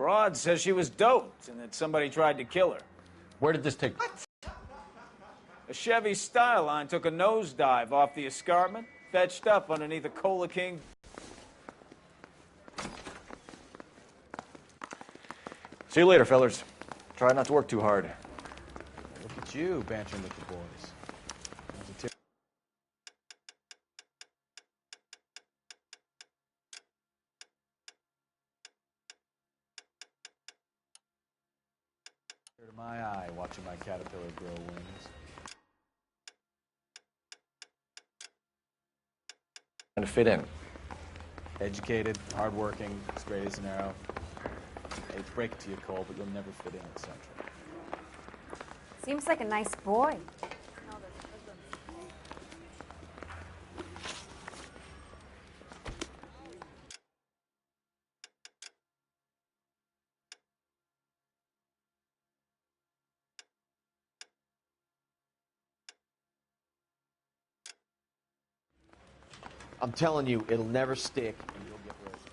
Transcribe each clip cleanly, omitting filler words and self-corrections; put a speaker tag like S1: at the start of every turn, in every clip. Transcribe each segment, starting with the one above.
S1: Broad says she was doped and that somebody tried to kill her.
S2: Where did this take place?
S1: A Chevy Styline took a nosedive off the escarpment, fetched up underneath a Cola King.
S2: See you later, fellas. Try not to work too hard.
S3: Look at you bantering with the boys. To my eye, watching my caterpillar grow wings.
S2: Trying to fit in.
S3: Educated, hardworking, straight as an arrow. I hate to break it to you, Cole, but you'll never fit in at Central.
S4: Seems like a nice boy.
S5: I'm telling you, it'll never stick, and you'll get rid of it.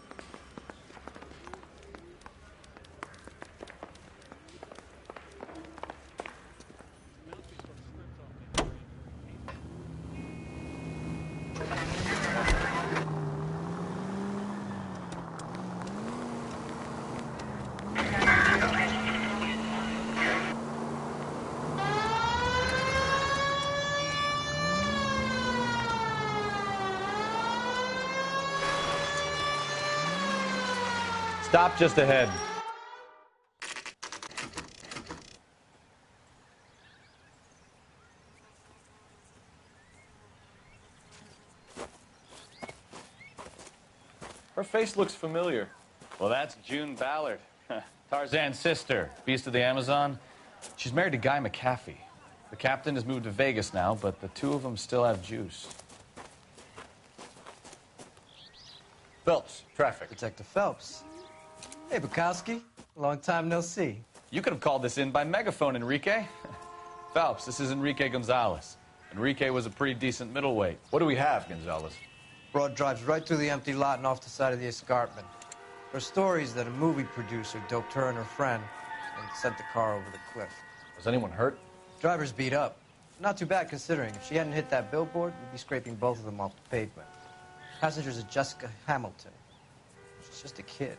S2: Stop just ahead. Her face looks familiar.
S6: Well, that's June Ballard, Tarzan's sister, Beast of the Amazon. She's married to Guy McAfee. The captain has moved to Vegas now, but the two of them still have juice.
S2: Phelps, traffic.
S7: Detective Phelps. Hey, Bukowski. Long time no see.
S6: You could have called this in by megaphone, Enrique. Phelps, this is Enrique Gonzalez. Enrique was a pretty decent middleweight.
S2: What do we have, Gonzalez?
S7: Broad drives right through the empty lot and off the side of the escarpment. There are stories that a movie producer doped her and her friend and sent the car over the cliff.
S2: Was anyone hurt?
S7: Driver's beat up. Not too bad considering. If she hadn't hit that billboard, we'd be scraping both of them off the pavement. Passenger's a Jessica Hamilton. She's just a kid.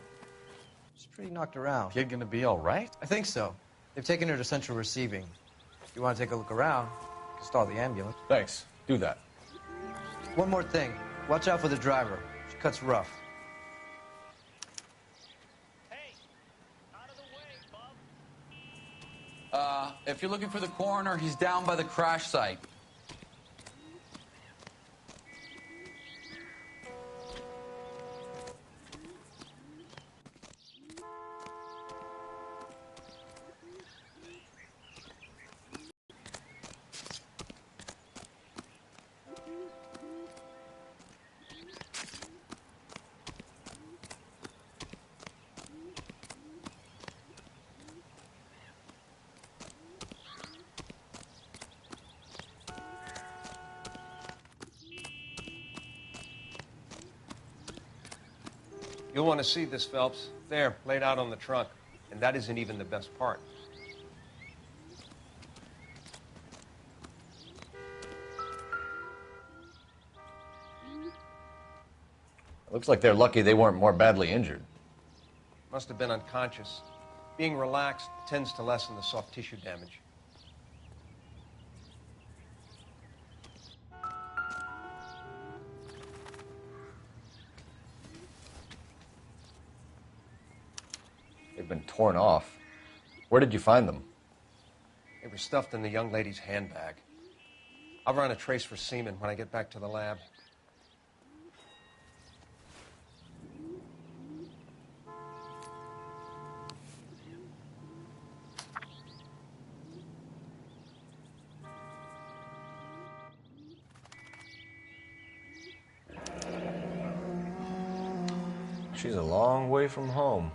S7: She's pretty knocked around.
S6: Kid gonna be all right?
S7: I think so. They've taken her to Central Receiving. If you want to take a look around, you can stall the ambulance.
S2: Thanks. Do that.
S7: One more thing. Watch out for the driver. She cuts rough.
S8: Hey, out of the way, bub.
S9: If you're looking for the coroner, he's down by the crash site.
S10: You'll want to see this, Phelps. There, laid out on the trunk. And that isn't even the best part.
S2: Looks like they're lucky they weren't more badly injured.
S10: Must have been unconscious. Being relaxed tends to lessen the soft tissue damage.
S2: They've been torn off. Where did you find them?
S10: They were stuffed in the young lady's handbag. I'll run a trace for semen when I get back to the lab.
S2: She's a long way from home.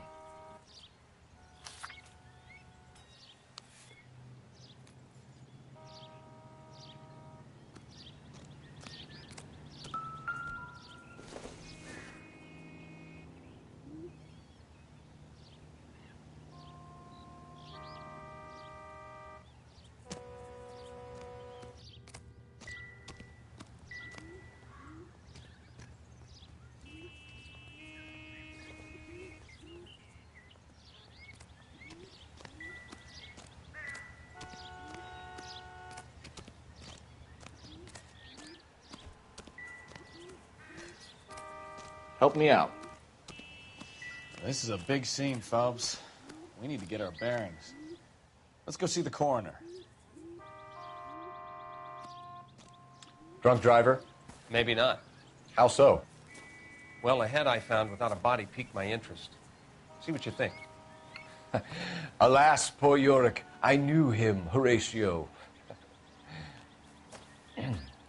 S1: Help me out.
S3: This is a big scene, Phelps. We need to get our bearings. Let's go see the coroner.
S2: Drunk driver?
S10: Maybe not.
S2: How so?
S10: Well, a head I found without a body piqued my interest. See what you think.
S2: Alas, poor Yorick. I knew him, Horatio.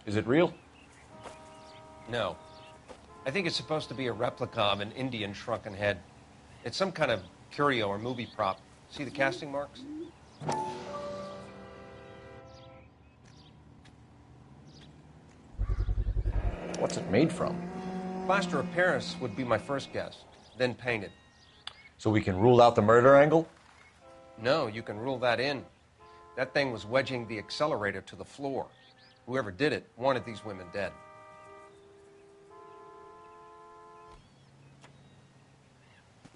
S2: Is it real?
S10: No. I think it's supposed to be a replica of an Indian shrunken head. It's some kind of curio or movie prop. See the casting marks?
S2: What's it made from?
S10: Plaster of Paris would be my first guess, then painted.
S2: So we can rule out the murder angle?
S10: No, you can rule that in. That thing was wedging the accelerator to the floor. Whoever did it wanted these women dead.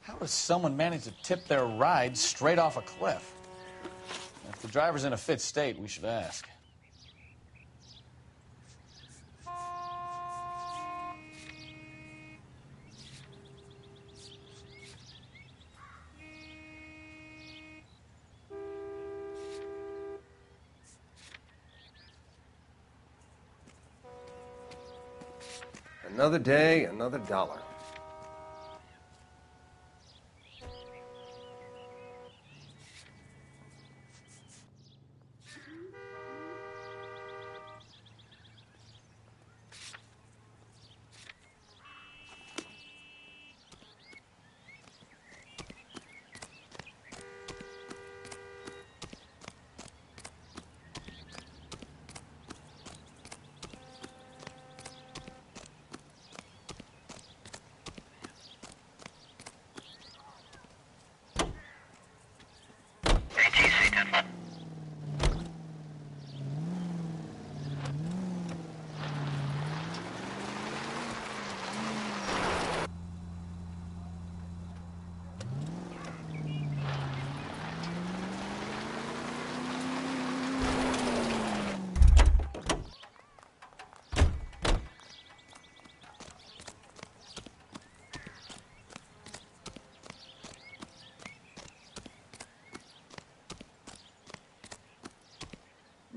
S3: How does someone manage to tip their ride straight off a cliff? If the driver's in a fit state, we should ask.
S10: Another day, another dollar.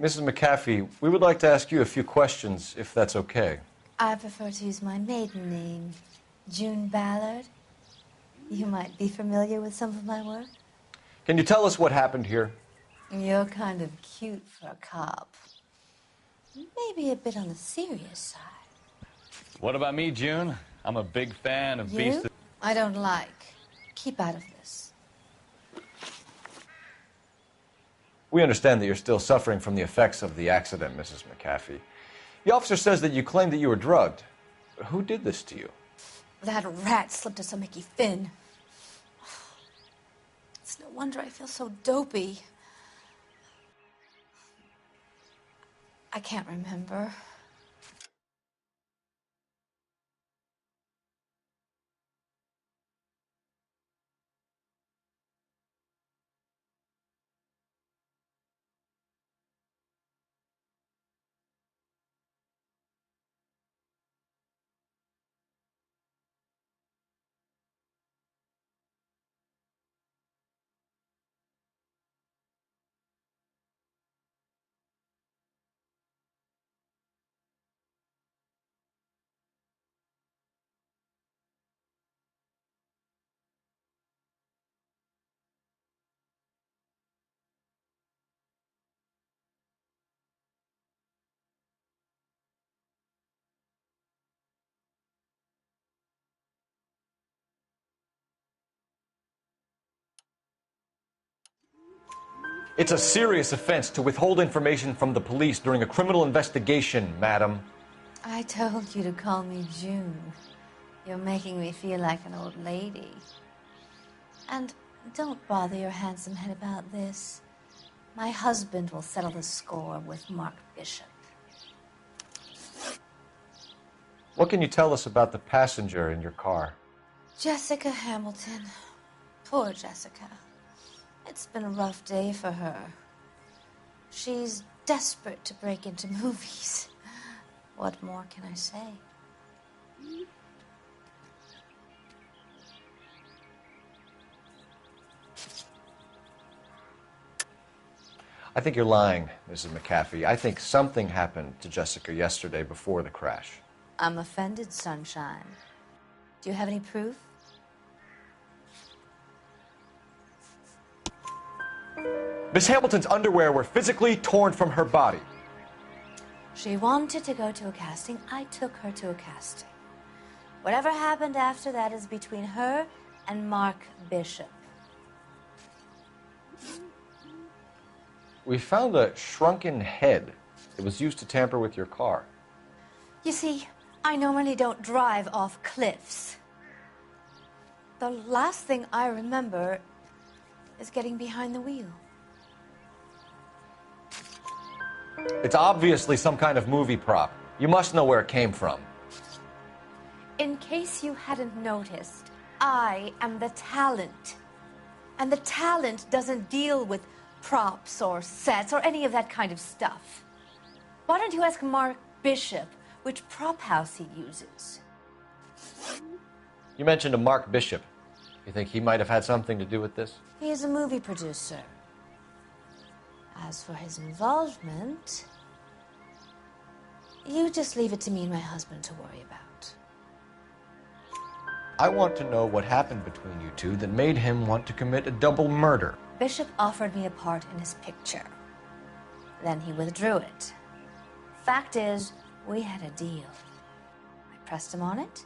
S2: Mrs. McAfee, we would like to ask you a few questions, if that's okay.
S4: I prefer to use my maiden name, June Ballard. You might be familiar with some of my work.
S2: Can you tell us what happened here?
S4: You're kind of cute for a cop. Maybe a bit on the serious side.
S6: What about me, June? I'm a big fan of
S4: You?
S6: Beast.
S4: I don't like. Keep out of this.
S2: We understand that you're still suffering from the effects of the accident, Mrs. McAfee. The officer says that you claimed that you were drugged. Who did this to you?
S4: That rat slipped us a Mickey Finn. It's no wonder I feel so dopey. I can't remember.
S2: It's a serious offense to withhold information from the police during a criminal investigation, madam.
S4: I told you to call me June. You're making me feel like an old lady. And don't bother your handsome head about this. My husband will settle the score with Mark Bishop.
S2: What can you tell us about the passenger in your car?
S4: Jessica Hamilton. Poor Jessica. It's been a rough day for her. She's desperate to break into movies. What more can I say?
S2: I think you're lying, Mrs. McAfee. I think something happened to Jessica yesterday before the crash.
S4: I'm offended, Sunshine. Do you have any proof?
S2: Miss Hamilton's underwear were physically torn from her body.
S4: She wanted to go to a casting. I took her to a casting. Whatever happened after that is between her and Mark Bishop.
S2: We found a shrunken head. It was used to tamper with your car.
S4: You see, I normally don't drive off cliffs. The last thing I remember is getting behind the wheel.
S2: It's obviously some kind of movie prop. You must know where it came from.
S4: In case you hadn't noticed, I am the talent. And the talent doesn't deal with props or sets or any of that kind of stuff. Why don't you ask Mark Bishop which prop house he uses?
S2: You mentioned a Mark Bishop. You think he might have had something to do with this?
S4: He is a movie producer. As for his involvement, you just leave it to me and my husband to worry about.
S2: I want to know what happened between you two that made him want to commit a double murder.
S4: Bishop offered me a part in his picture. Then he withdrew it. Fact is, we had a deal. I pressed him on it,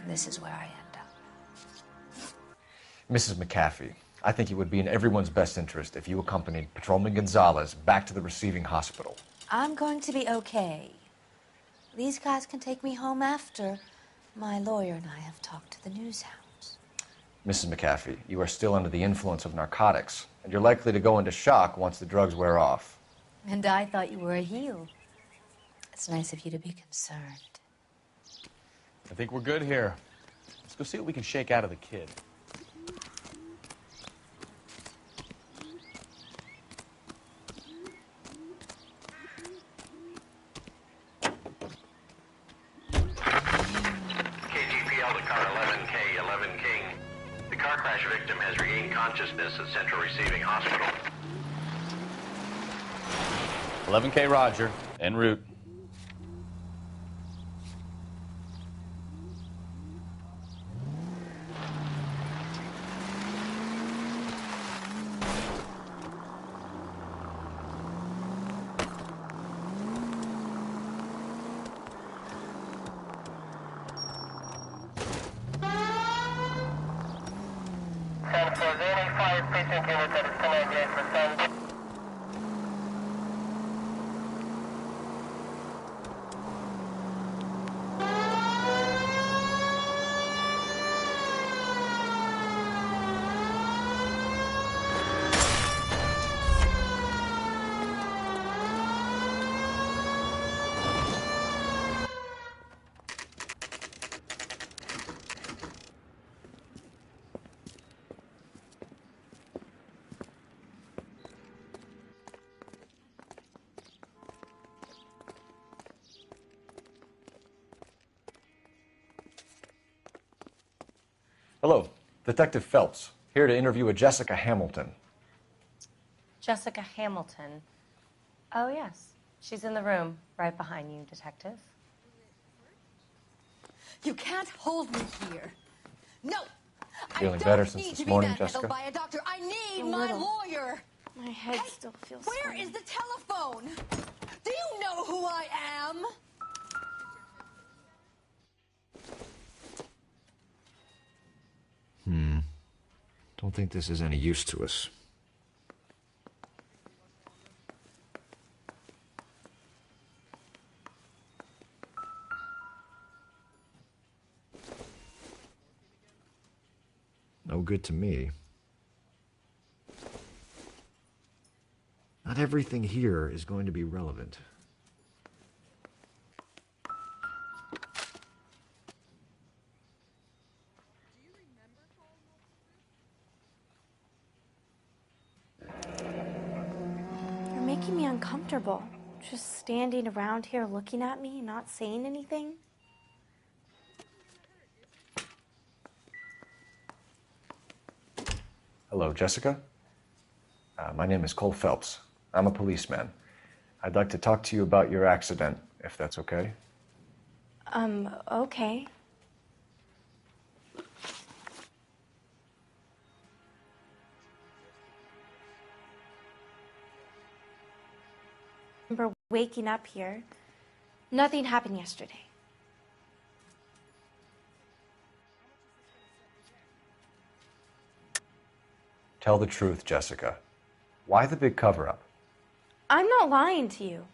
S4: and this is where I end up.
S2: Mrs. McAfee, I think it would be in everyone's best interest if you accompanied Patrolman Gonzalez back to the receiving hospital.
S4: I'm going to be okay. These guys can take me home after my lawyer and I have talked to the news hounds.
S2: Mrs. McAfee, you are still under the influence of narcotics, and you're likely to go into shock once the drugs wear off.
S4: And I thought you were a heel. It's nice of you to be concerned.
S6: I think we're good here. Let's go see what we can shake out of the kid.
S11: KGPL to car 11K, 11 King. The car crash victim has regained consciousness at Central Receiving Hospital.
S6: 11K Roger, en route.
S2: Hello, Detective Phelps, here to interview a Jessica Hamilton.
S12: Jessica Hamilton. Oh, yes. She's in the room right behind you, Detective.
S13: You can't hold me here. No!
S2: Feeling better since this morning, Jessica?
S13: By a doctor. I need my lawyer.
S12: My head still feels
S13: Where is the telephone? Do you know who I am?
S2: Don't think this is any use to us. No good to me. Not everything here is going to be relevant.
S12: You're making me uncomfortable. Just standing around here looking at me, not saying anything.
S2: Hello, Jessica? My name is Cole Phelps. I'm a policeman. I'd like to talk to you about your accident, if that's okay.
S12: Okay. I remember waking up here. Nothing happened yesterday.
S2: Tell the truth, Jessica. Why the big cover-up?
S12: I'm not lying to you.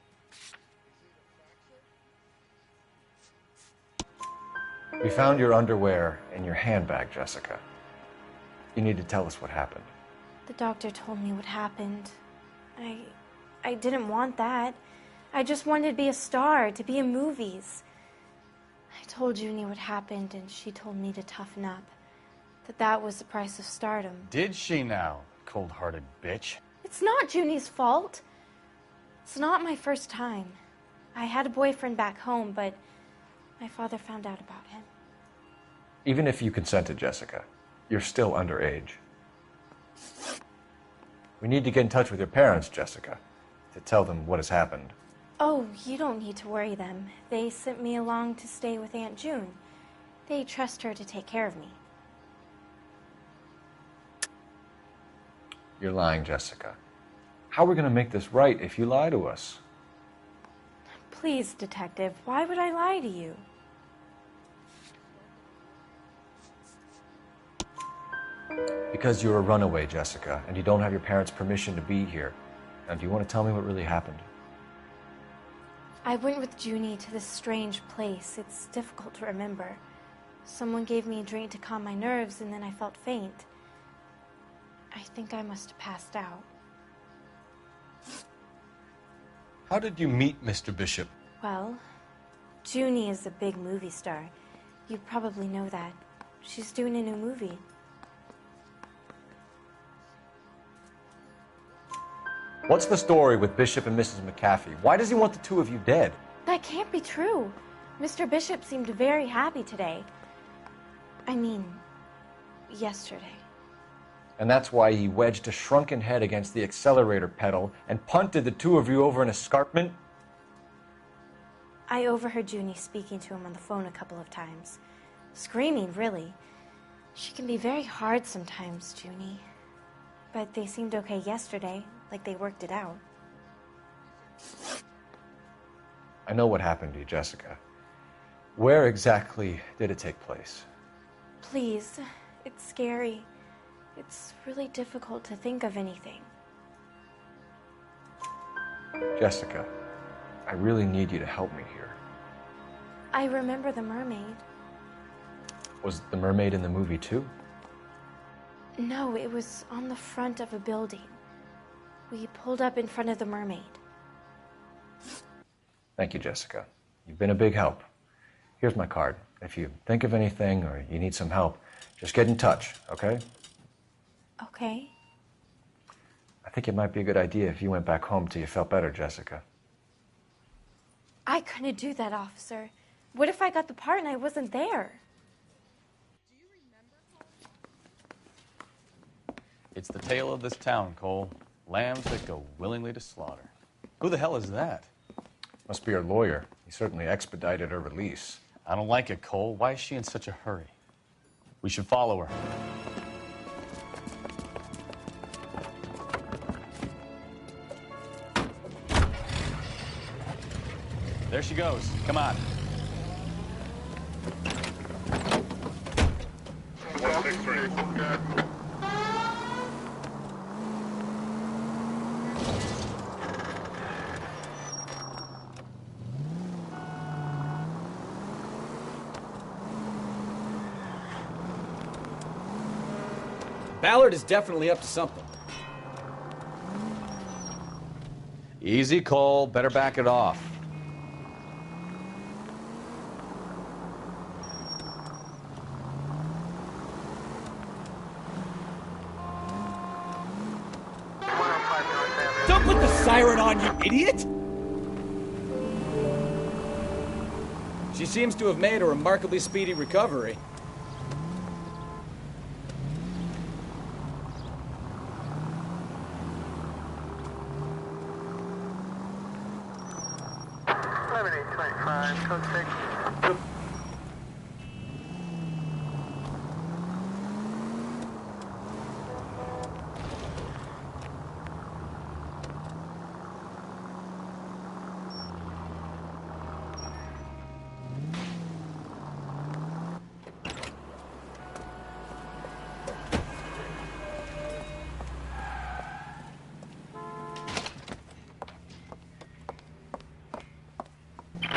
S2: We found your underwear in your handbag, Jessica. You need to tell us what happened.
S12: The doctor told me what happened. I didn't want that. I just wanted to be a star, to be in movies. I told Junie what happened, and she told me to toughen up. That was the price of stardom.
S6: Did she now, cold-hearted bitch?
S12: It's not Junie's fault. It's not my first time. I had a boyfriend back home, but my father found out about him.
S2: Even if you consented, Jessica, you're still underage. We need to get in touch with your parents, Jessica, to tell them what has happened.
S12: Oh, you don't need to worry them. They sent me along to stay with Aunt June. They trust her to take care of me.
S2: You're lying, Jessica. How are we going to make this right if you lie to us?
S12: Please, Detective, why would I lie to you?
S2: Because you're a runaway, Jessica, and you don't have your parents' permission to be here. Now, do you want to tell me what really happened?
S12: I went with Junie to this strange place. It's difficult to remember. Someone gave me a drink to calm my nerves, and then I felt faint. I think I must have passed out.
S6: How did you meet Mr. Bishop?
S12: Well, Junie is a big movie star. You probably know that. She's doing a new movie.
S2: What's the story with Bishop and Mrs. McAfee? Why does he want the two of you dead?
S12: That can't be true. Mr. Bishop seemed very happy today. I mean, yesterday.
S2: And that's why he wedged a shrunken head against the accelerator pedal and punted the two of you over an escarpment?
S12: I overheard Junie speaking to him on the phone a couple of times. Screaming, really. She can be very hard sometimes, Junie. But they seemed okay yesterday, like they worked it out.
S2: I know what happened to you, Jessica. Where exactly did it take place?
S12: Please, it's scary. It's really difficult to think of anything.
S2: Jessica, I really need you to help me here.
S12: I remember the mermaid.
S2: Was the mermaid in the movie too?
S12: No, it was on the front of a building. We pulled up in front of the mermaid.
S2: Thank you, Jessica. You've been a big help. Here's my card. If you think of anything or you need some help, just get in touch, okay?
S12: Okay.
S2: I think it might be a good idea if you went back home till you felt better, Jessica.
S12: I couldn't do that, officer. What if I got the part and I wasn't there?
S6: It's the tale of this town, Cole. Lambs that go willingly to slaughter. Who the hell is that?
S2: Must be her lawyer. He certainly expedited her release.
S6: I don't like it, Cole. Why is she in such a hurry? We should follow her. There she goes. Come on.
S14: Ballard is definitely up to something.
S6: Easy, Cole. Better back it off.
S14: Don't put the siren on, you idiot! She seems to have made a remarkably speedy recovery.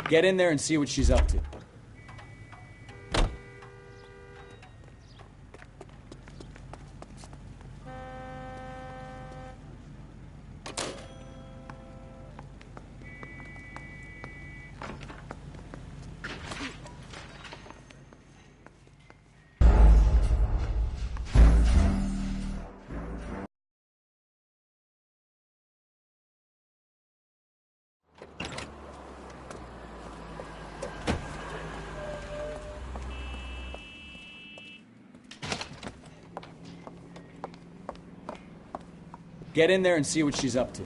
S14: Get in there and see what she's up to. Get in there and see what she's up to.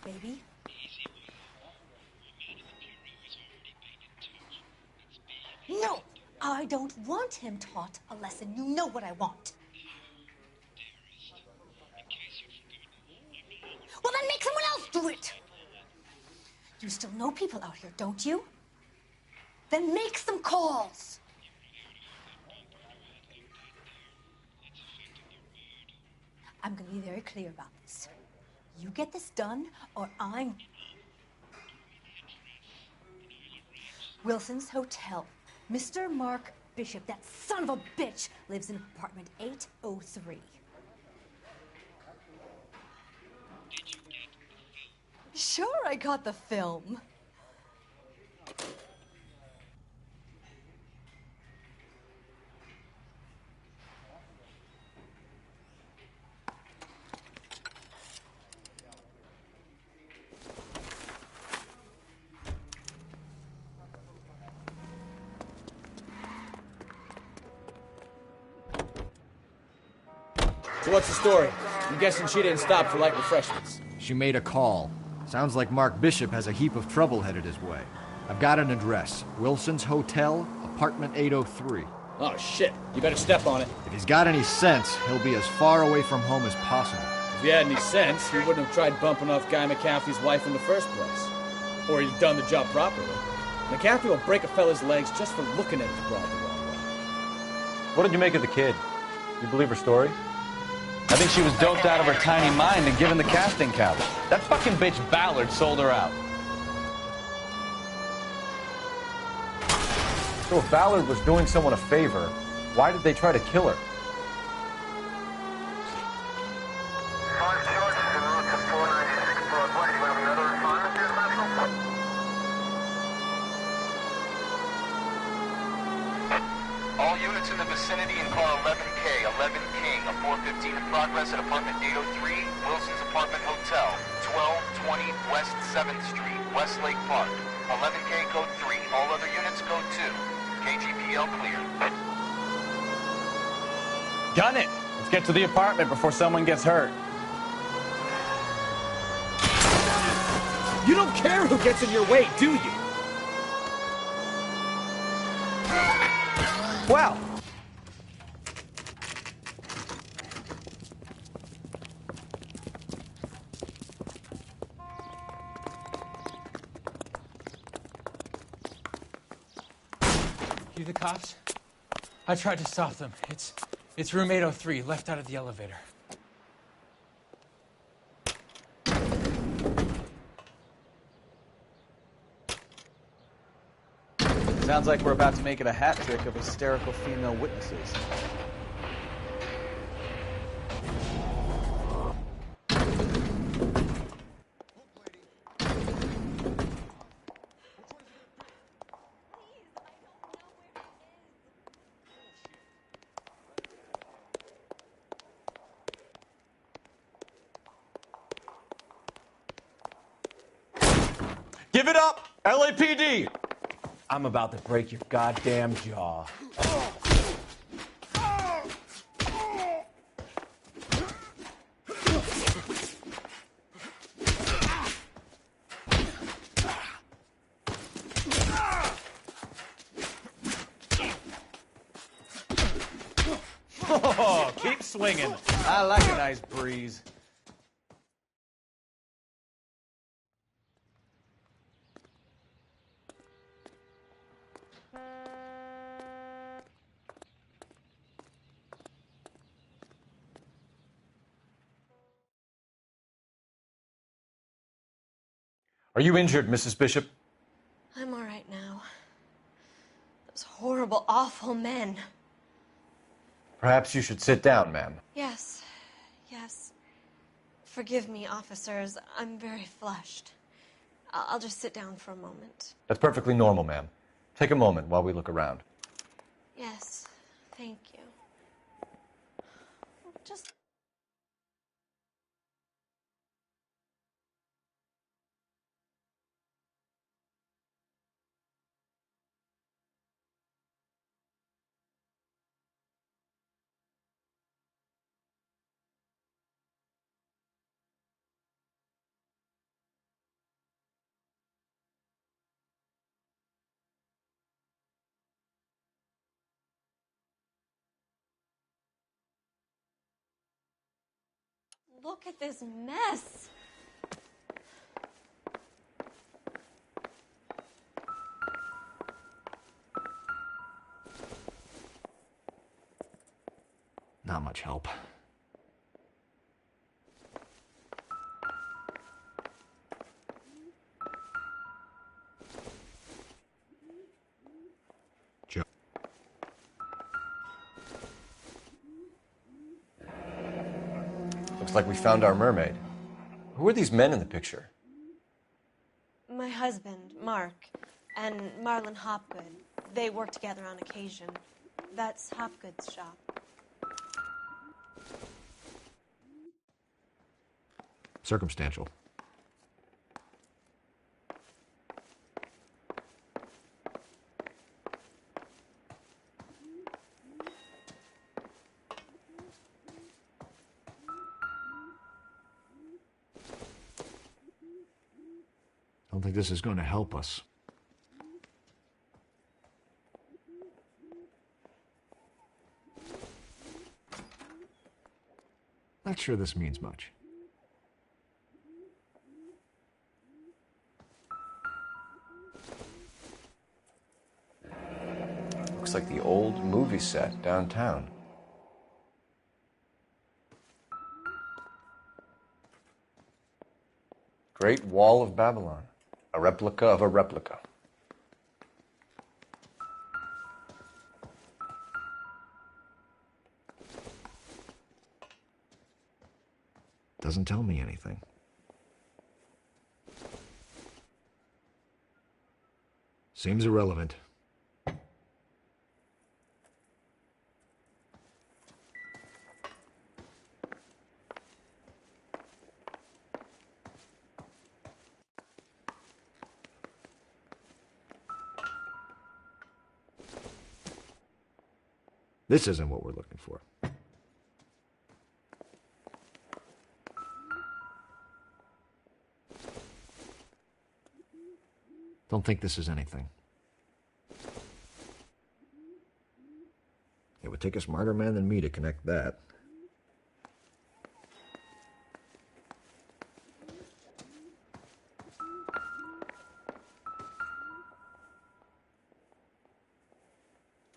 S13: Baby? No! I don't want him taught a lesson. You know what I want. Well, then make someone else do it! You still know people out here, don't you? Then make some calls! I'm gonna be very clear about this. You get this done, or I'm... Wilson's Hotel. Mr. Mark Bishop, that son of a bitch, lives in apartment 803. Sure, I got the film.
S14: So what's the story? I'm guessing she didn't stop for light refreshments.
S15: She made a call. Sounds like Mark Bishop has a heap of trouble headed his way. I've got an address. Wilson's Hotel, apartment 803.
S14: Oh, shit. You better step on it.
S15: If he's got any sense, he'll be as far away from home as possible.
S14: If he had any sense, he wouldn't have tried bumping off Guy McAfee's wife in the first place. Or he'd done the job properly. McAfee will break a fella's legs just for looking at his broad the wrong way.
S2: What did you make of the kid? You believe her story?
S6: I think she was doped out of her tiny mind and given the casting couch. That fucking bitch Ballard sold her out.
S2: So if Ballard was doing someone a favor, why did they try to kill her?
S11: All units in the vicinity in car 11K, 11 King, a 415 in progress at apartment 803, Wilson's Apartment Hotel, 1220 West 7th Street, Westlake Park. 11K code 3, all other units code 2. KGPL clear.
S6: Gun it! Let's get to the apartment before someone gets hurt.
S14: You don't care who gets in your way, do you?
S2: Wow!
S16: You the cops? I tried to stop them. It's room 803, left out of the elevator.
S1: Sounds like we're about to make it a hat trick of hysterical female witnesses.
S2: Give it up! LAPD!
S5: I'm about to break your goddamn jaw.
S1: Oh, keep swinging. I like a nice breeze.
S2: Are you injured, Mrs. Bishop?
S13: I'm all right now. Those horrible, awful men.
S2: Perhaps you should sit down, ma'am.
S13: Yes, yes. Forgive me, officers. I'm very flushed. I'll just sit down for a moment.
S2: That's perfectly normal, ma'am. Take a moment while we look around.
S13: Yes, thank you. Just... Look at this mess.
S15: Not much help. Joe.
S2: Looks like we found our mermaid. Who are these men in the picture?
S13: My husband, Mark, and Marlon Hopgood. They work together on occasion. That's Hopgood's shop.
S15: Circumstantial. Don't think this is going to help us. Not sure this means much.
S2: Looks like the old movie set downtown. Great Wall of Babylon. A replica of a replica.
S15: Doesn't tell me anything. Seems irrelevant. This isn't what we're looking for. Don't think this is anything. It would take a smarter man than me to connect that.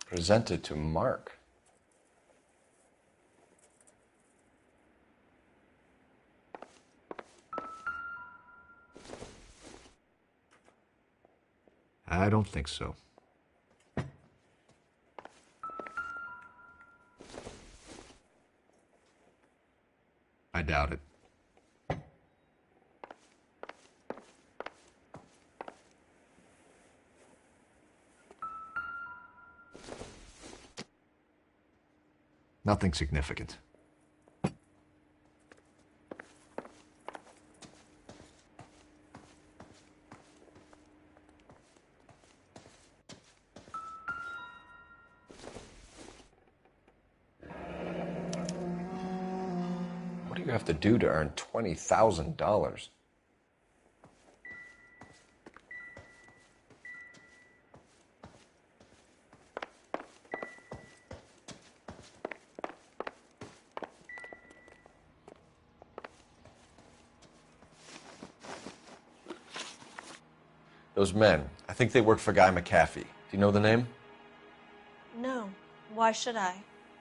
S2: Presented to Mark.
S15: I don't think so. I doubt it. Nothing significant.
S2: What do you have to do to earn $20,000? Those men, I think they work for Guy McAfee. Do you know the name?
S13: No. Why should I?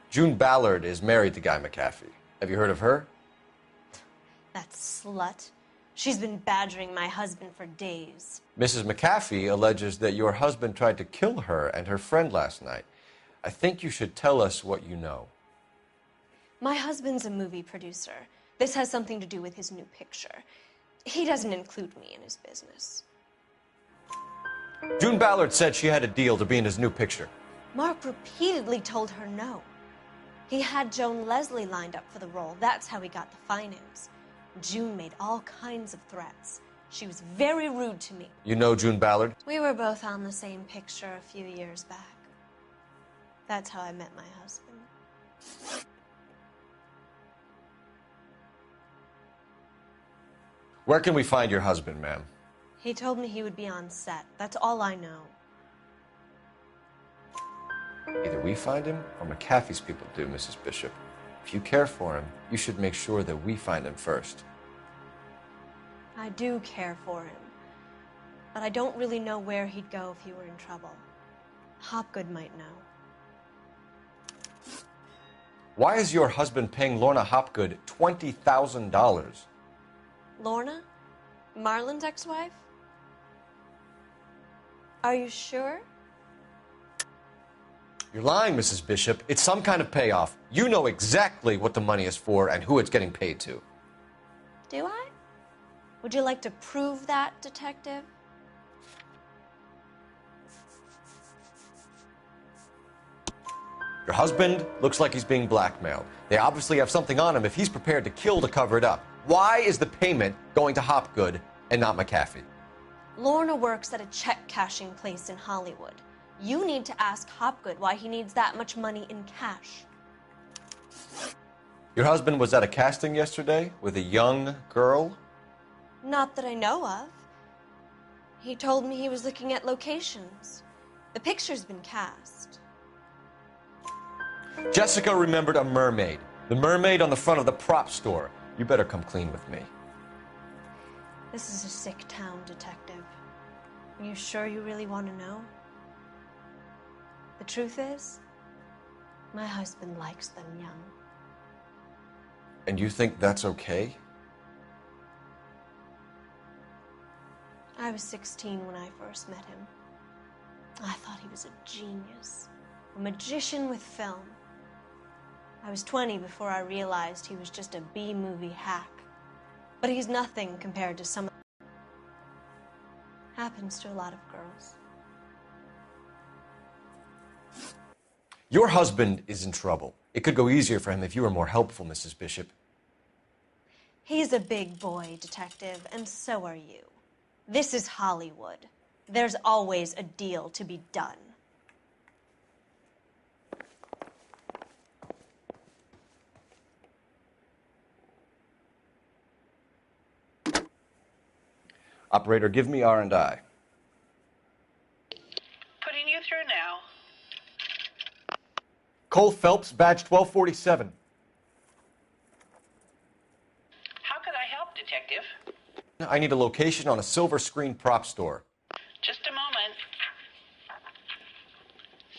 S2: June Ballard is married to Guy McAfee. Have you heard of her?
S13: That slut. She's been badgering my husband for days.
S2: Mrs. McAfee alleges that your husband tried to kill her and her friend last night. I think you should tell us what you know.
S13: My husband's a movie producer. This has something to do with his new picture. He doesn't include me in his business.
S2: June Ballard said she had a deal to be in his new picture.
S13: Mark repeatedly told her no. He had Joan Leslie lined up for the role. That's how he got the finance. June made all kinds of threats. She was very rude to me.
S2: You know June Ballard?
S13: We were both on the same picture a few years back. That's how I met my husband.
S2: Where can we find your husband, ma'am?
S13: He told me he would be on set. That's all I know.
S2: Either we find him or McAfee's people do, Mrs. Bishop. If you care for him, you should make sure that we find him first.
S13: I do care for him. But I don't really know where he'd go if he were in trouble. Hopgood might know.
S2: Why is your husband paying Lorna Hopgood $20,000?
S13: Lorna? Marlon's ex-wife? Are you sure?
S2: You're lying, Mrs. Bishop. It's some kind of payoff. You know exactly what the money is for and who it's getting paid to.
S13: Do I? Would you like to prove that, detective?
S2: Your husband looks like he's being blackmailed. They obviously have something on him if he's prepared to kill to cover it up. Why is the payment going to Hopgood and not McAfee?
S13: Lorna works at a check-cashing place in Hollywood. You need to ask Hopgood why he needs that much money in cash.
S2: Your husband was at a casting yesterday with a young girl?
S13: Not that I know of. He told me he was looking at locations. The picture's been cast.
S2: Jessica remembered a mermaid. The mermaid on the front of the prop store. You better come clean with me.
S13: This is a sick town, detective. Are you sure you really want to know? The truth is, my husband likes them young.
S2: And you think that's okay?
S13: I was 16 when I first met him. I thought he was a genius, a magician with film. I was 20 before I realized he was just a B-movie hack. But he's nothing compared to some. Happens to a lot of girls.
S2: Your husband is in trouble. It could go easier for him if you were more helpful, Mrs. Bishop.
S13: He's a big boy, detective, and so are you. This is Hollywood. There's always a deal to be done.
S2: Operator, give me R&I.
S17: Putting you through now.
S2: Cole Phelps, badge 1247.
S17: How could I help, Detective?
S2: I need a location on a silver screen prop store.
S17: Just a moment.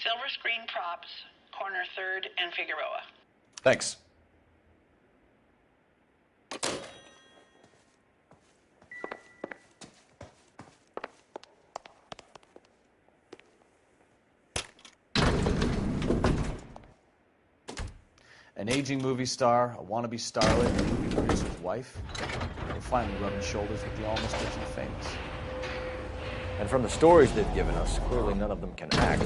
S17: Silver Screen Props, corner 3rd and Figueroa.
S2: Thanks.
S3: An aging movie star, a wannabe starlet, and a movie producer's wife. They're finally rubbing shoulders with the almost rich and famous.
S2: And from the stories they've given us, clearly none of them can act.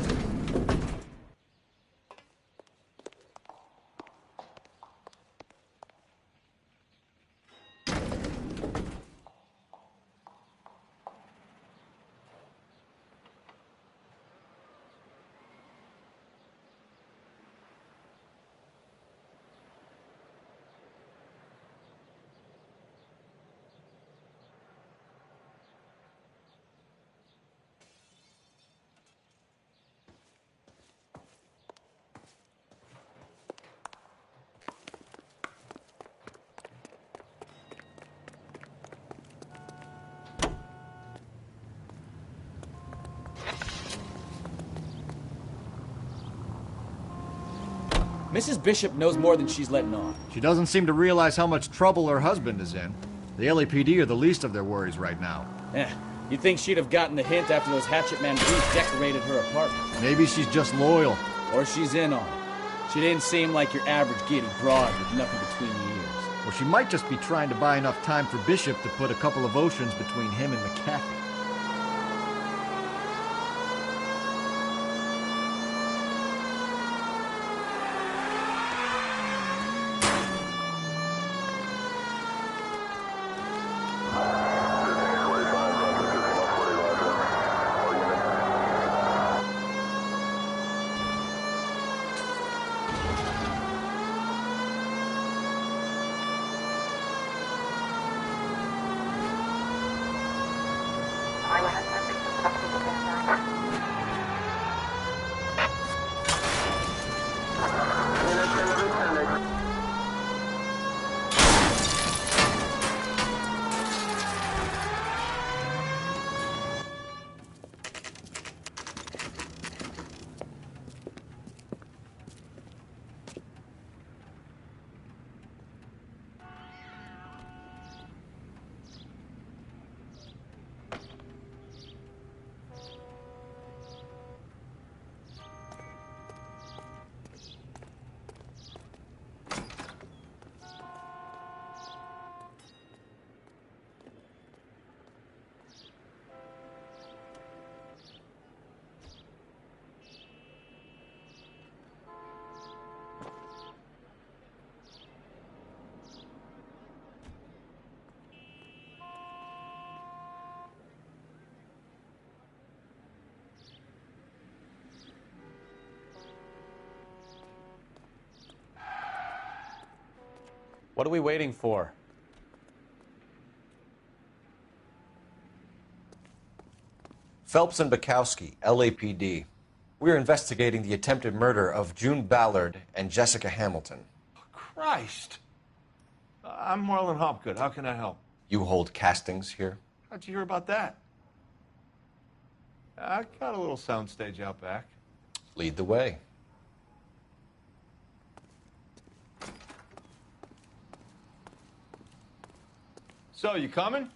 S14: Mrs. Bishop knows more than she's letting on.
S15: She doesn't seem to realize how much trouble her husband is in. The LAPD are the least of their worries right now.
S14: You'd think she'd have gotten the hint after those Hatchet Man redecorated her apartment.
S15: Maybe she's just loyal.
S14: Or she's in on it. She didn't seem like your average giddy broad with nothing between the ears.
S15: Or she might just be trying to buy enough time for Bishop to put a couple of oceans between him and McAfee.
S6: What are we waiting for?
S2: Phelps and Bukowski, LAPD. We're investigating the attempted murder of June Ballard and Jessica Hamilton.
S18: Christ. I'm Marlon Hopgood. How can I help?
S2: You hold castings here?
S18: How'd you hear about that? I got a little soundstage out back.
S2: Lead the way.
S18: So, you coming?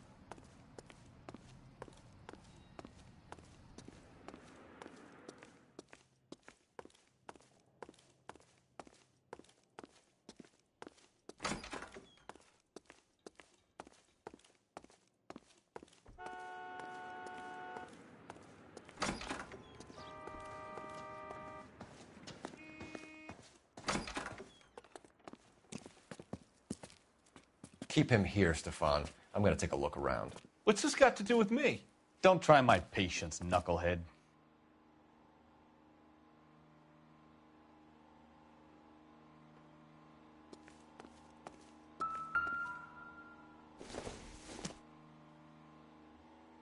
S2: Keep him here, Stefan. I'm going to take a look around.
S18: What's this got to do with me?
S6: Don't try my patience, knucklehead.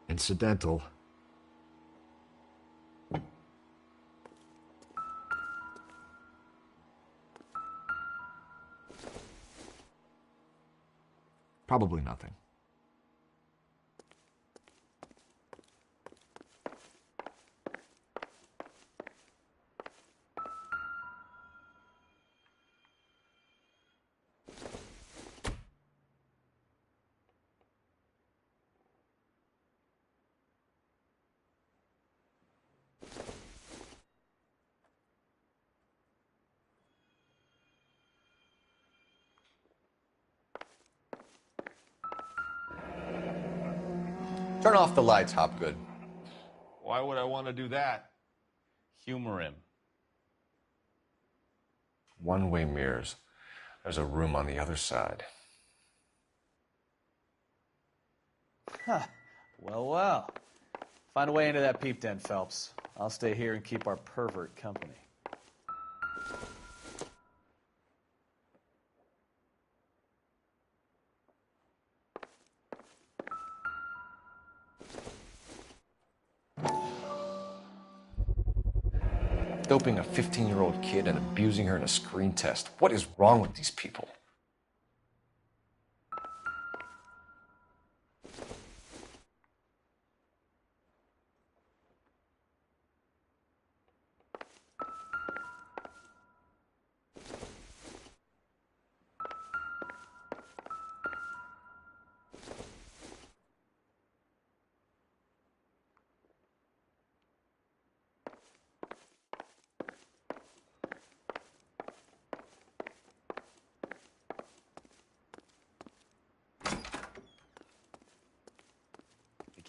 S15: Incidental. Probably nothing.
S2: Turn off the lights, Hopgood.
S18: Why would I want to do that?
S6: Humor him.
S2: One-way mirrors. There's a room on the other side.
S3: Huh. Well. Find a way into that peep den, Phelps. I'll stay here and keep our pervert company.
S2: Doping a 15-year-old kid and abusing her in a screen test. What is wrong with these people?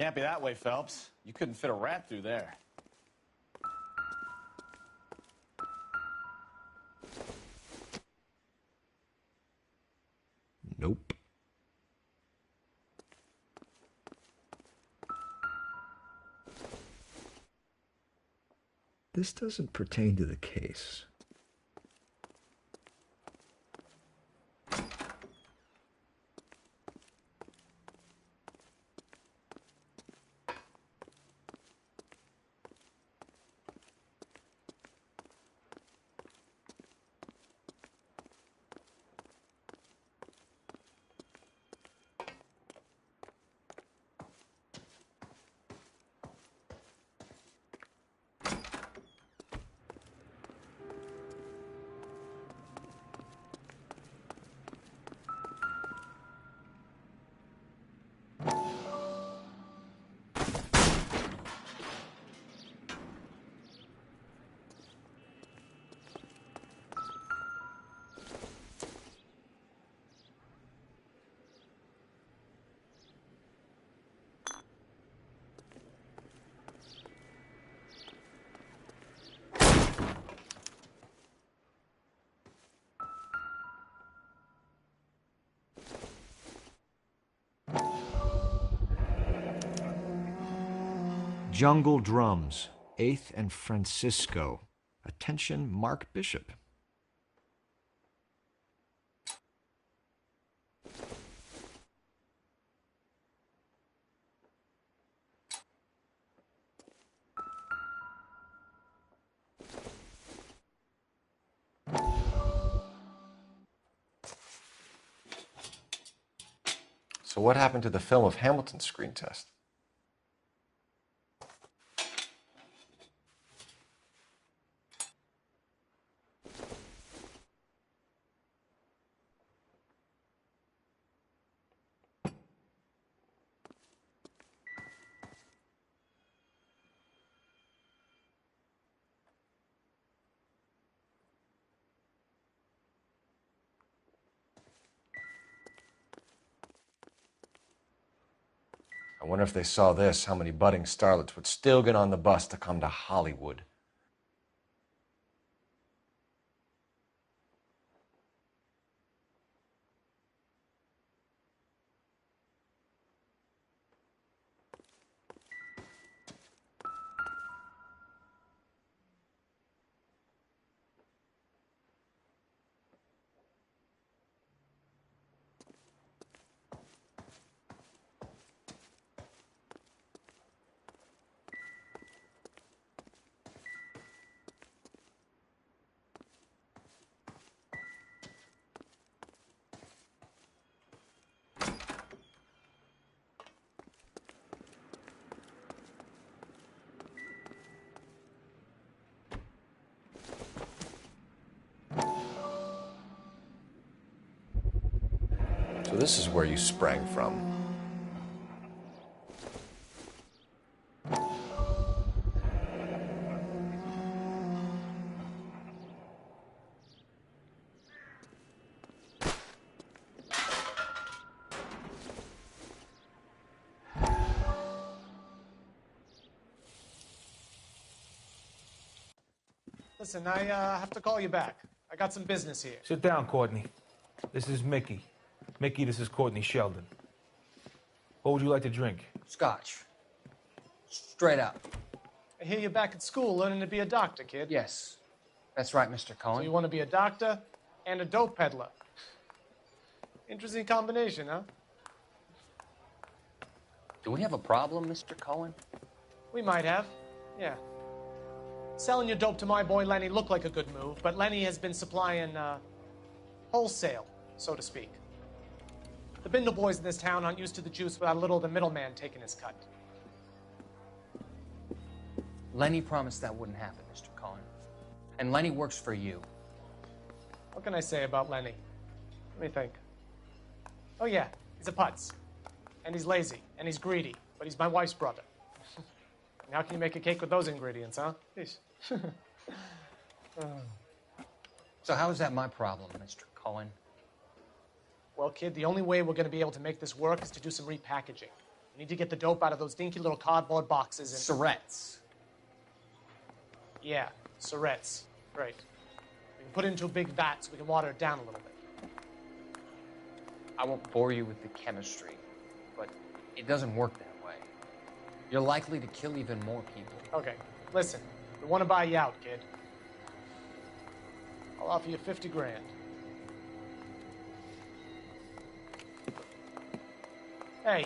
S6: Can't be that way, Phelps. You couldn't fit a rat through there.
S15: Nope. This doesn't pertain to the case. Jungle Drums, 8th and Francisco. Attention, Mark Bishop.
S2: So what happened to the film of Hamilton's screen test? I wonder if they saw this, how many budding starlets would still get on the bus to come to Hollywood. So this is where you sprang from.
S19: Listen, I have to call you back. I got some business here.
S18: Sit down, Courtney. This is Mickey. Mickey, this is Courtney Sheldon. What would you like to drink?
S7: Scotch. Straight up.
S19: I hear you're back at school learning to be a doctor, kid.
S7: Yes. That's right, Mr. Cohen.
S19: So you want to be a doctor and a dope peddler. Interesting combination, huh?
S9: Do we have a problem, Mr. Cohen?
S19: We might have, yeah. Selling your dope to my boy Lenny looked like a good move, but Lenny has been supplying, wholesale, so to speak. The Bindle boys in this town aren't used to the juice without a little of the middleman taking his cut.
S7: Lenny promised that wouldn't happen, Mr. Cohen. And Lenny works for you.
S19: What can I say about Lenny? Let me think. Oh yeah, he's a putz. And he's lazy, and he's greedy, but he's my wife's brother. And how can you make a cake with those ingredients, huh? Jeez.
S7: So how is that my problem, Mr. Cohen?
S19: Well, kid, the only way we're going to be able to make this work is to do some repackaging. We need to get the dope out of those dinky little cardboard boxes and...
S3: Syrettes.
S19: Yeah, syrettes. Right. We can put it into a big vat so we can water it down a little bit.
S9: I won't bore you with the chemistry, but it doesn't work that way. You're likely to kill even more people.
S19: Okay, listen. We want to buy you out, kid. I'll offer you 50 grand. Hey.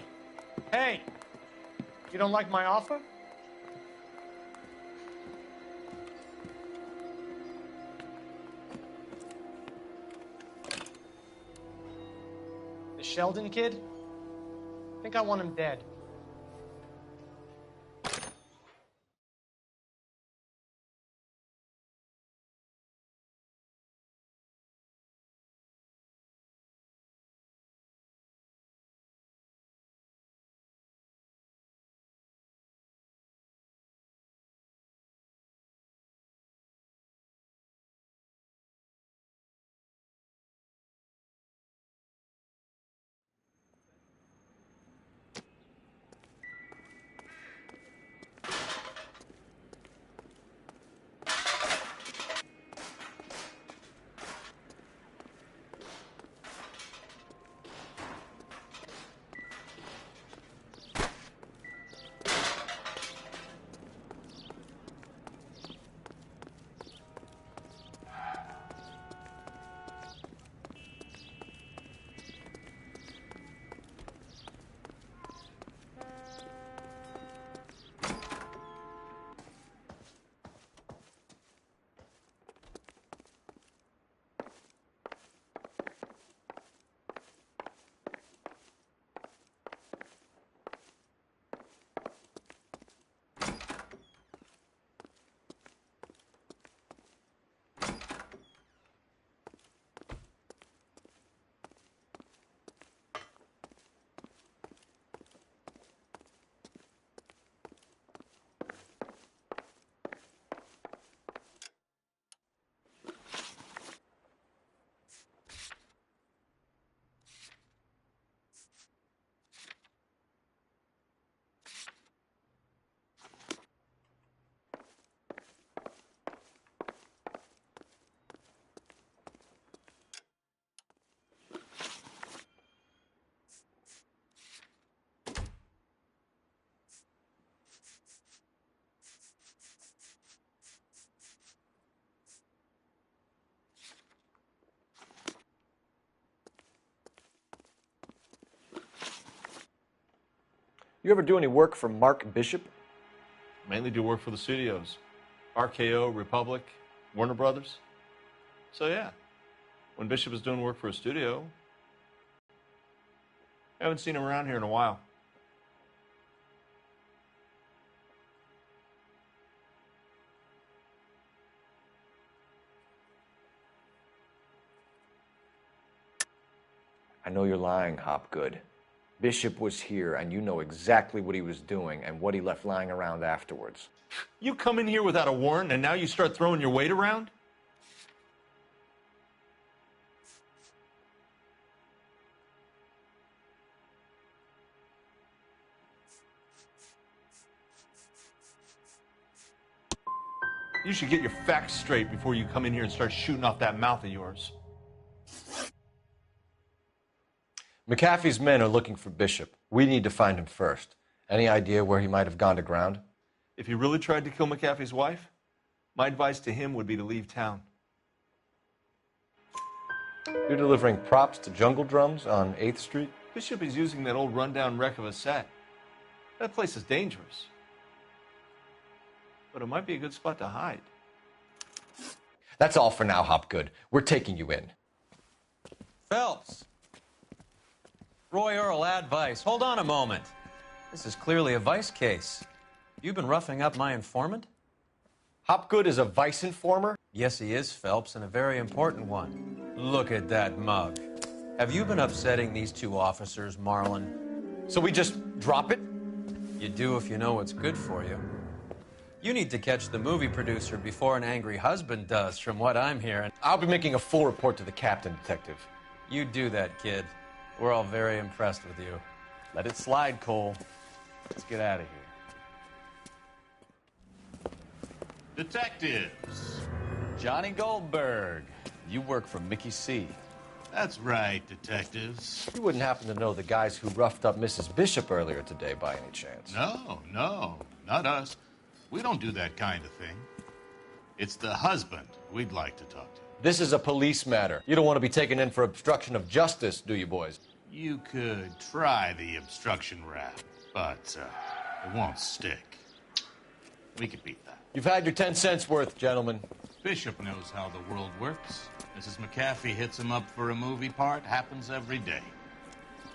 S19: Hey! You don't like my offer? The Sheldon kid? I think I want him dead.
S2: You ever do any work for Mark Bishop?
S20: Mainly do work for the studios. RKO, Republic, Warner Brothers. So yeah, when Bishop is doing work for a studio, I haven't seen him around here in a while.
S2: I know you're lying, Hopgood. Bishop was here, and you know exactly what he was doing and what he left lying around afterwards.
S20: You come in here without a warrant, and now you start throwing your weight around? You should get your facts straight before you come in here and start shooting off that mouth of yours.
S2: McAfee's men are looking for Bishop. We need to find him first. Any idea where he might have gone to ground?
S20: If he really tried to kill McAfee's wife, my advice to him would be to leave town.
S2: You're delivering props to Jungle Drums on 8th Street?
S20: Bishop is using that old rundown wreck of a set. That place is dangerous. But it might be a good spot to hide.
S2: That's all for now, Hopgood. We're taking you in.
S21: Phelps. Roy Earl, ad vice. Hold on a moment. This is clearly a vice case. You've been roughing up my informant?
S2: Hopgood is a vice informer?
S21: Yes, he is, Phelps, and a very important one. Look at that mug. Have you been upsetting these two officers, Marlin?
S2: So we just drop it?
S21: You do if you know what's good for you. You need to catch the movie producer before an angry husband does, from what I'm hearing.
S2: I'll be making a full report to the captain, Detective.
S21: You do that, kid. We're all very impressed with you.
S6: Let it slide, Cole. Let's get out of here.
S8: Detectives.
S6: Johnny Goldberg. You work for Mickey C.
S8: That's right, detectives.
S2: You wouldn't happen to know the guys who roughed up Mrs. Bishop earlier today by any chance?
S8: No, not us. We don't do that kind of thing. It's the husband we'd like to talk to.
S2: This is a police matter. You don't want to be taken in for obstruction of justice, do you, boys?
S8: You could try the obstruction rap, but it won't stick. We could beat that.
S2: You've had your 10 cents worth, gentlemen.
S8: Bishop knows how the world works. Mrs. McAfee hits him up for a movie part. Happens every day.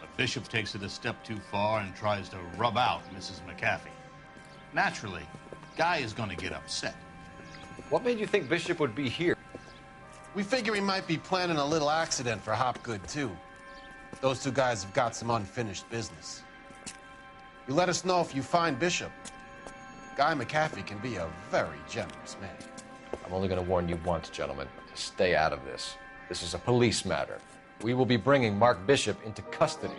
S8: But Bishop takes it a step too far and tries to rub out Mrs. McAfee. Naturally, Guy is going to get upset.
S2: What made you think Bishop would be here?
S22: We figure he might be planning a little accident for Hopgood, too. Those two guys have got some unfinished business. You let us know if you find Bishop. Guy McAfee can be a very generous man.
S2: I'm only going to warn you once, gentlemen. Stay out of this. This is a police matter. We will be bringing Mark Bishop into custody.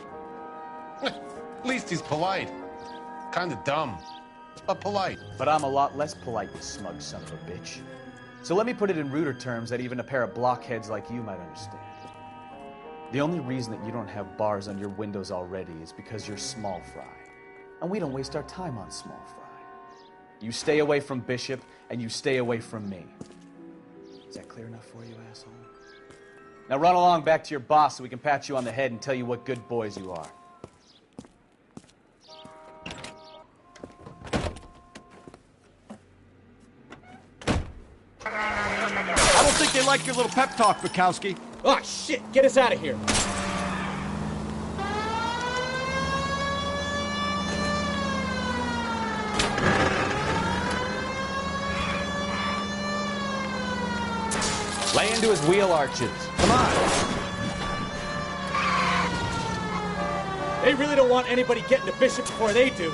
S22: At least he's polite. Kind of dumb, but polite.
S23: But I'm a lot less polite, you smug son of a bitch. So let me put it in ruder terms that even a pair of blockheads like you might understand. The only reason that you don't have bars on your windows already is because you're small fry. And we don't waste our time on small fry. You stay away from Bishop, and you stay away from me. Is that clear enough for you, asshole? Now run along back to your boss so we can pat you on the head and tell you what good boys you are.
S15: I don't think they like your little pep talk, Bukowski.
S14: Oh, shit! Get us out of here!
S23: Lay into his wheel arches. Come on.
S14: They really don't want anybody getting to Bishop before they do.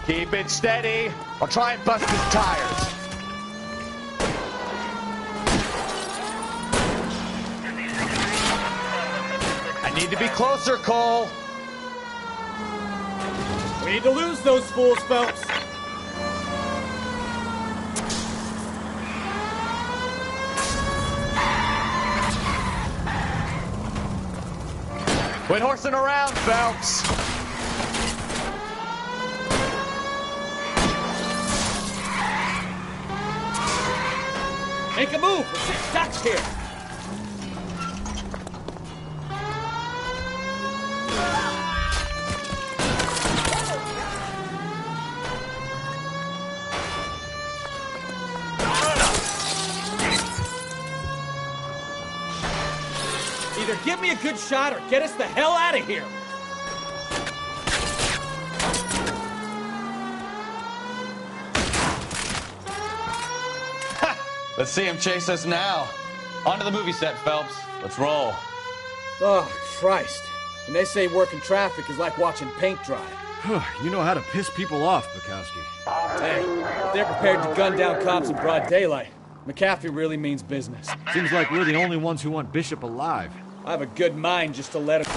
S23: Keep it steady. I'll try and bust his tires. I need to be closer, Cole.
S14: We need to lose those fools, Phelps.
S23: Quit horsing around, Phelps.
S14: Make a move. We're 6 ducks here. Either give me a good shot or get us the hell out of here.
S6: Let's see him chase us now. On to the movie set, Phelps. Let's roll.
S14: Oh, Christ. And they say working traffic is like watching paint dry.
S15: You know how to piss people off, Bukowski.
S14: Hey, if they're prepared to gun down cops in broad daylight, McAfee really means business.
S15: Seems like we're the only ones who want Bishop alive.
S14: I have a good mind just to let him...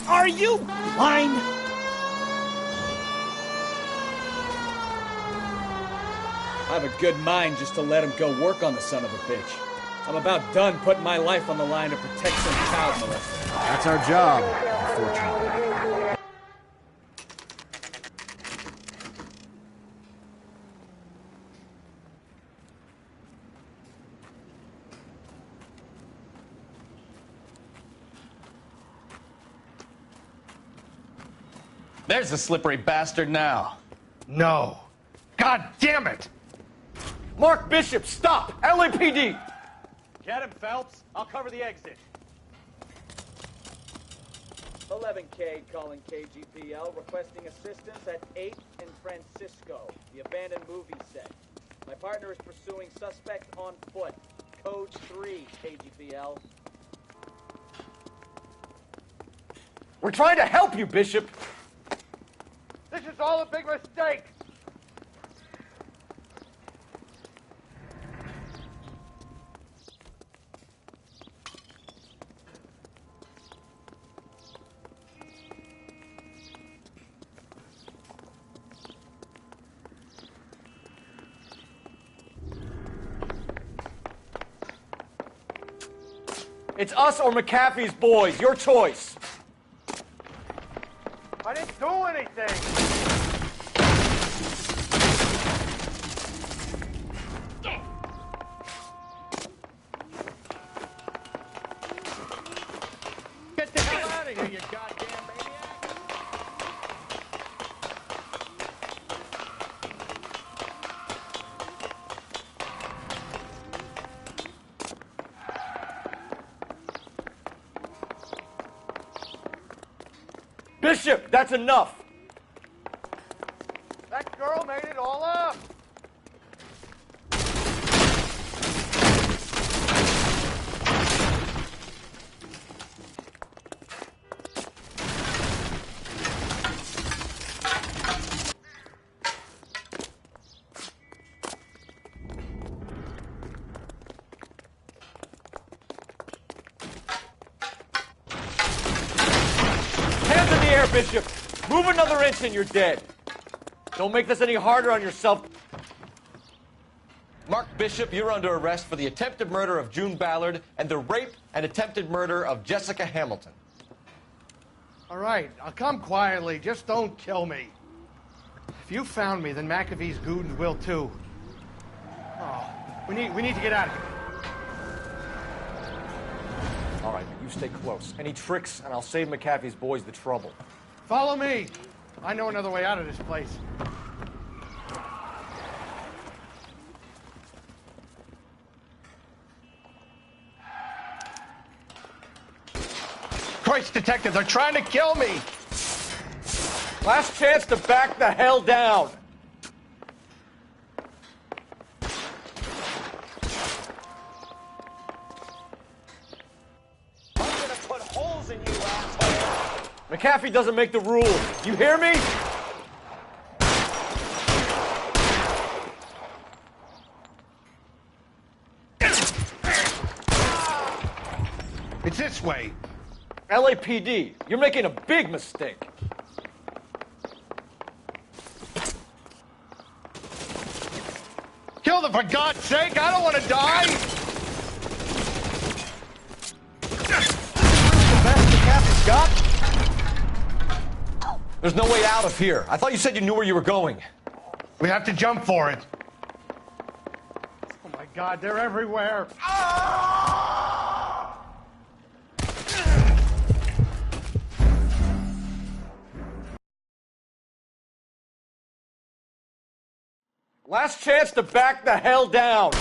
S14: Are you blind? I have a good mind just to let him go work on the son of a bitch. I'm about done putting my life on the line to protect some child molester.
S15: That's our job, unfortunately.
S6: There's the slippery bastard now.
S22: No. God damn it!
S2: Mark Bishop, stop! LAPD!
S23: Get him, Phelps. I'll cover the exit. 11K calling KGPL, requesting assistance at 8th and Francisco, the abandoned movie set. My partner is pursuing suspect on foot. Code 3, KGPL.
S2: We're trying to help you, Bishop!
S22: This is all a big mistake!
S1: It's us or McAfee's boys. Your choice.
S4: I didn't do anything. Get the hell out of here, you goddamn maniac!
S1: Bishop, that's enough.
S4: That girl made it all up.
S1: Hands in the air, Bishop. Move another inch and you're dead. Don't make this any harder on yourself.
S2: Mark Bishop, you're under arrest for the attempted murder of June Ballard and the rape and attempted murder of Jessica Hamilton.
S4: All right, I'll come quietly. Just don't kill me. If you found me, then McAfee's goons will too. Oh, we need to get out of here.
S1: All right, you stay close. Any tricks, and I'll save McAfee's boys the trouble.
S4: Follow me. I know another way out of this place. Christ, detective, they're trying to kill me.
S1: Last chance to back the hell down.
S4: I'm gonna put holes in you, asshole.
S1: McAfee doesn't make the rules. You hear me?
S4: It's this way.
S1: LAPD, you're making a big mistake.
S4: Kill them, for God's sake! I don't want to die!
S2: The best McAfee's got? There's no way out of here. I thought you said you knew where you were going.
S4: We have to jump for it. Oh my God, they're everywhere.
S1: Last chance to back the hell down.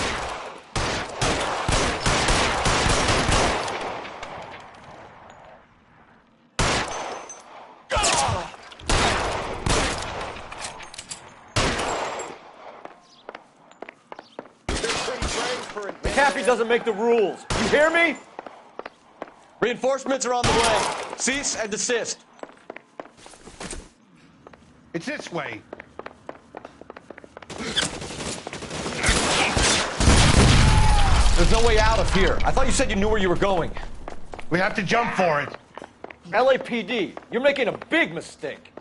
S1: McAfee doesn't make the rules. You hear me?
S2: Reinforcements are on the way. Cease and desist.
S4: It's this way.
S2: There's no way out of here. I thought you said you knew where you were going.
S4: We have to jump for it.
S1: LAPD, you're making a big mistake.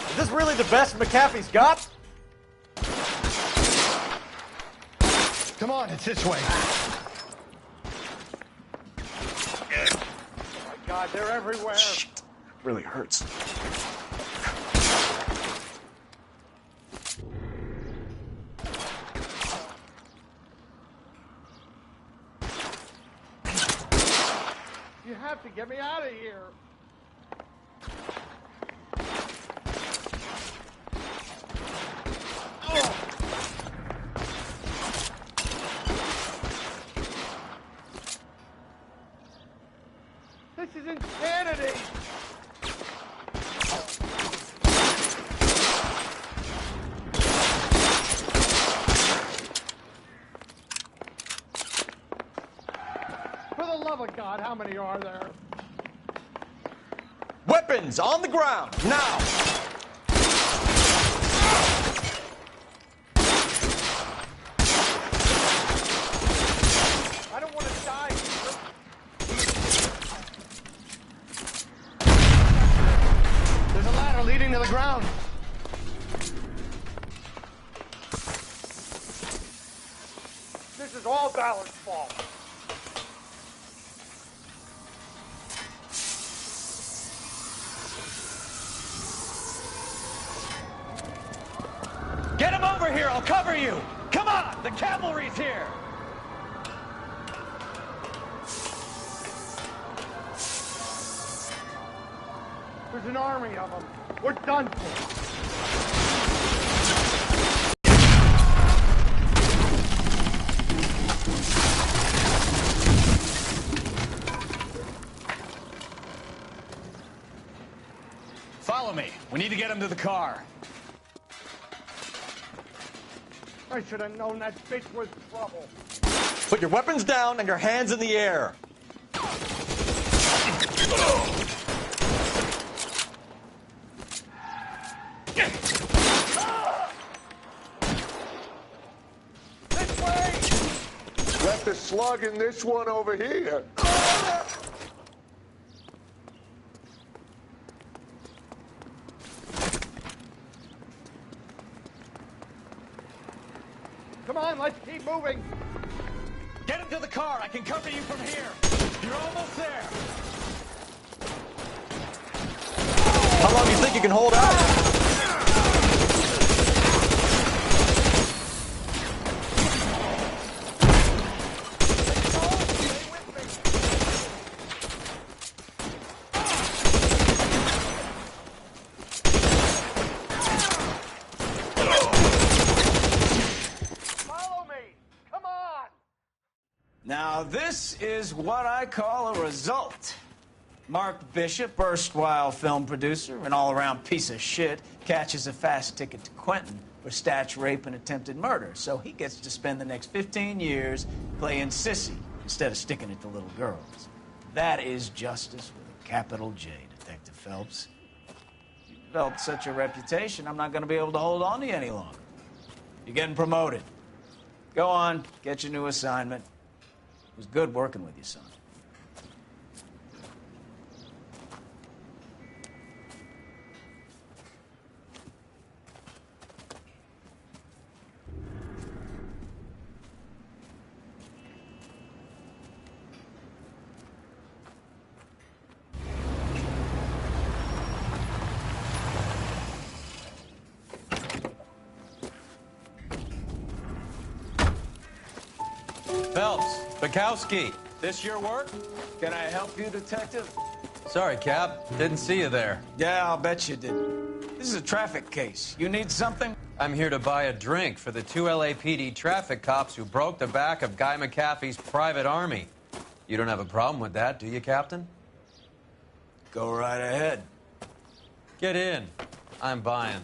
S1: Is this really the best McAfee's got?
S4: Come on, it's this way. Oh my God, they're everywhere.
S1: Shit. Really hurts.
S4: You have to get me out of here. Oh. This is insanity! For the love of God, how many are there?
S2: Weapons on the ground, now!
S4: I don't want to die. is all Ballard's fault.
S6: Get him over here. I'll cover you. Come on. The cavalry's here.
S4: There's an army of them. We're done for.
S6: Follow me. We need to get him to the car.
S4: I should have known that bitch was trouble.
S2: Put your weapons down and your hands in the air.
S4: This way!
S10: Left a slug in this one over here.
S4: Come on, let's keep moving.
S6: Get him to the car. I can cover you from here. You're almost there.
S2: How long do you think you can hold out?
S1: Now, this is what I call a result. Mark Bishop, erstwhile film producer and all-around piece of shit, catches a fast ticket to Quentin for statch rape and attempted murder. So he gets to spend the next 15 years playing sissy instead of sticking it to little girls. That is justice with a capital J, Detective Phelps. You developed such a reputation, I'm not going to be able to hold on to you any longer. You're getting promoted. Go on, get your new assignment. It was good working with you, son.
S21: Phelps, Bukowski, this your work?
S1: Can I help you, Detective?
S21: Sorry, Cap. Didn't see you there.
S1: Yeah, I'll bet you did. This is a traffic case. You need something?
S21: I'm here to buy a drink for the 2 LAPD traffic cops who broke the back of Guy McAfee's private army. You don't have a problem with that, do you, Captain?
S1: Go right ahead.
S21: Get in. I'm buying.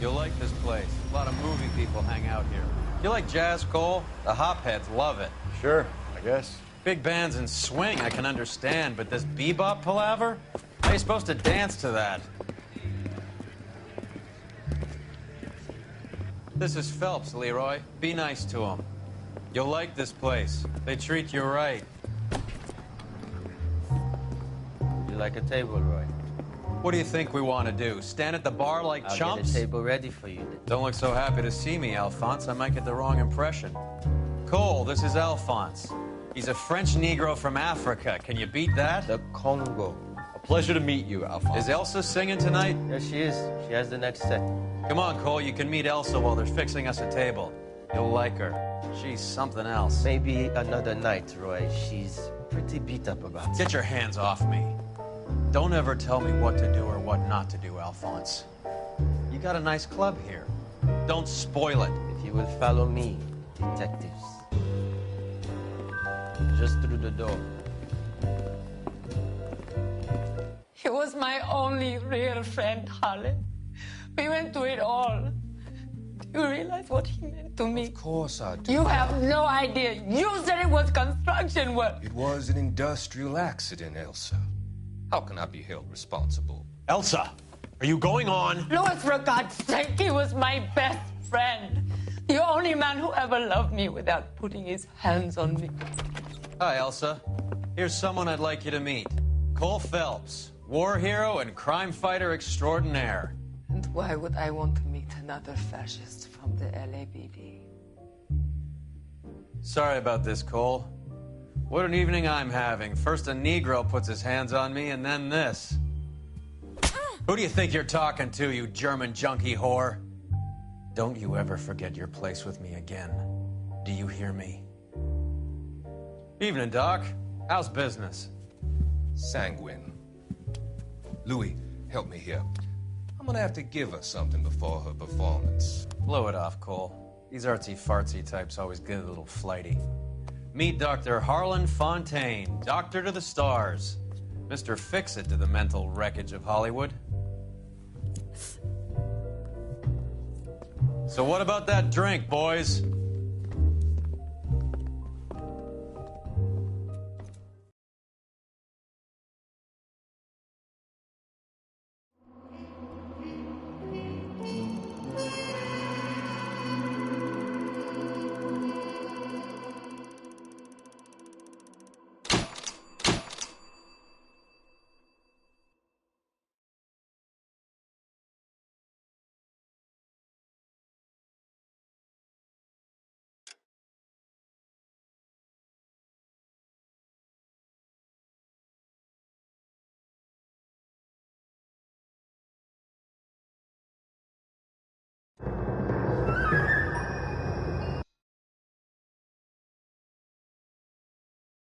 S21: You'll like this place. A lot of movie people hang out here. You like jazz, Cole? The hopheads love it.
S2: Sure, I guess.
S21: Big bands and swing I can understand, but this bebop palaver? How are you supposed to dance to that? This is Phelps, Leroy. Be nice to him. You'll like this place. They treat you right.
S11: You like a table, Roy?
S21: What do you think we want to do? Stand at the bar like
S11: I'll
S21: chumps?
S11: get a table ready for you.
S21: Don't look so happy to see me, Alphonse. I might get the wrong impression. Cole, this is Alphonse. He's a French Negro from Africa. Can you beat that?
S11: The Congo.
S21: A pleasure to meet you, Alphonse. Is Elsa singing tonight?
S11: Yes, she is. She has the next set.
S21: Come on, Cole. You can meet Elsa while they're fixing us a table. You'll like her. She's something else.
S11: Maybe another night, Roy. She's pretty beat up about it.
S21: Get your hands off me. Don't ever tell me what to do or what not to do, Alphonse. You got a nice club here. Don't spoil it.
S11: If you will follow me, detectives. Just through the door.
S12: He was my only real friend, Harlan. We went through it all. Do you realize what he meant to me?
S24: Of course I do.
S12: You have no idea. You said it was construction work.
S24: It was an industrial accident, Elsa. How can I be held responsible?
S21: Elsa, are you going on?
S12: Louis, for God's sake, he was my best friend. The only only man who ever loved me without putting his hands on me.
S21: Hi, Elsa. Here's someone I'd like you to meet. Cole Phelps, war hero and crime fighter extraordinaire.
S12: And why would I want to meet another fascist from the LAPD?
S21: Sorry about this, Cole. What an evening I'm having. First a Negro puts his hands on me, and then this. Who do you think you're talking to, you German junkie whore? Don't you ever forget your place with me again. Do you hear me? Evening, Doc. How's business?
S24: Sanguine. Louis, help me here. I'm gonna have to give her something before her performance.
S21: Blow it off, Cole. These artsy-fartsy types always get a little flighty. Meet Dr. Harlan Fontaine, doctor to the stars. Mr. Fix-It to the mental wreckage of Hollywood. So what about that drink, boys?